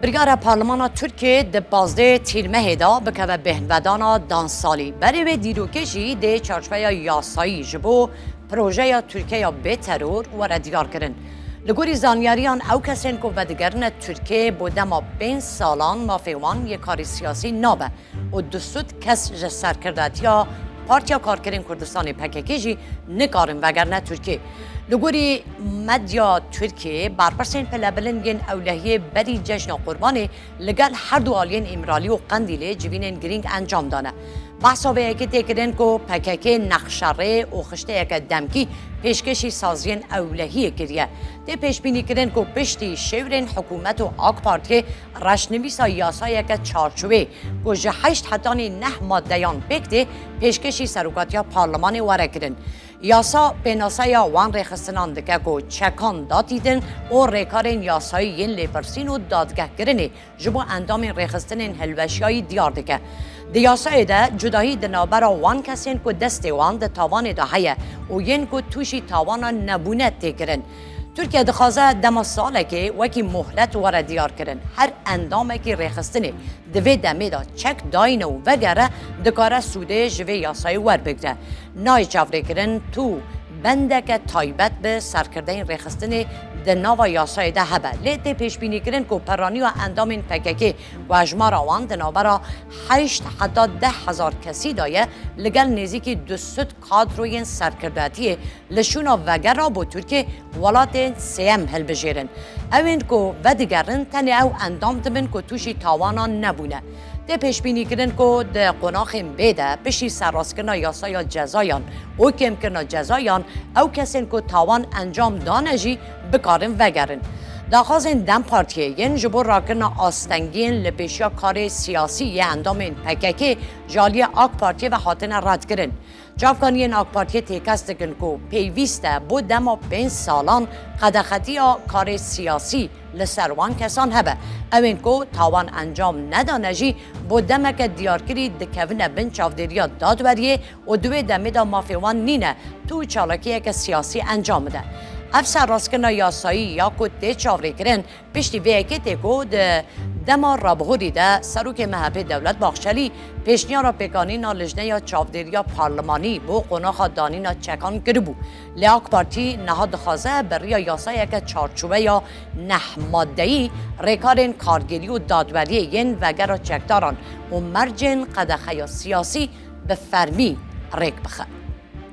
برگار پارلمان ترکیه ده 15 تیر مه دا بکوه بهنودانا دانسالی بری به دیروکشی ده چارچوه یاسایی جبو پروژه ترکیه به ترور و دیار کرن. لگوری زانیاریان او کسین که ودگرن ترکیه بوده ما 5 سالان ما فیوان یک کاری سیاسی نابه و دوستود کس جسر کردتیا پارتیا کارکرین کردستان PKK جی نکارن وگرنه ترکیه. لگوری مدیا ترکیه برپرسین پلبلنگین اولهیه بری جشن قربانی لگل هر دو آلین امرالی و قندیله جوینین گرینگ انجام دانه. بحثا به اکی تکرین که PKK نخشاره و خشته یک دمکی پیشکشی سازین اولهیه کریه. ده پیش بینی کرن که پشتی شورین حکومت و آک پارتی رشنویسا یاسا یک چارچوه که جه 8 حتانی 9 مادهیان بکده پیشکشی سروکاتیا پارلمانی واره کرن. یاسا بناسا یا وان ریخستنان دکه که چکان دادیدن و ریکارین یاسایی ین لیپرسین و دادگه کرنه جبو اندام ریخستنین هلوشیایی دیار دکه. دیاسای ده جدایی دنابرا وان کسین که دست وان ده تاوان ده هیه و ین که توشی تاوانا نبونه تکرن. ترکیه دخوازه دم ساله که وکی مهلت وره دیار کرن. هر اندامه که ریخستنه دوی دمه دا چک داینه و وگره دکاره سوده جوی یاسای ور بگره. نای چاوره کرن تو بنده که تایبت به سرکردین ریخستنه ده ناوا یاسای ده هبه. لیده پیش بینی کرن که پرانی و اندامین PKK و اجمار آوان ده نابرا 8 حتی 10,000 کسی دایه لگل نیزی 200 کادروین سرکردتیه لشونا وگره با ترکیه ولات سیم هل بجیرن. اوین که ودگرن تنه او اندام دبن که توشی تاوانان نبونه. ده پیش بینی کردن که ده قناخیم بیده بشی سراس کنا یاسا یا جزایان او کم کنا جزایان او کسین که تاوان انجام دانجی بکارن وگرن. داخوازین دم پارتیه ین جبور راکرنا آستنگین لپیشیا کار سیاسی یه اندامین PKK جالی آک پارتیه و حاطن رد کرن. جافکانین آک پارتیه تیکست کن که پیویسته بود دما 5 سالان قدخطی کار سیاسی لسروان کسان هبه. اوین که تاوان انجام ندانجی بود دمک دیارکری دکوین بین چافدریا دادوریه و دوی دمه دا مافیوان نینه تو چالاکیه که سیاسی انجام ده. افسر راستکنا یاسایی یا که ده چاوری کرن پشتی ویکی تکو ده دما رابغوری ده سروک محبه دولت باخشلی پیشنیارا پیکانینا لجنه یا چاودریا پارلمانی بو قناخا دانینا چکان کربو. لیاک پارتی نهاد خوازه بریا یاسایی که چارچوبه یا نحمادهی ریکارین کارگیری و دادوری ین وگر چکداران و مرجن قدخه یا سیاسی به فرمی ریک بخه.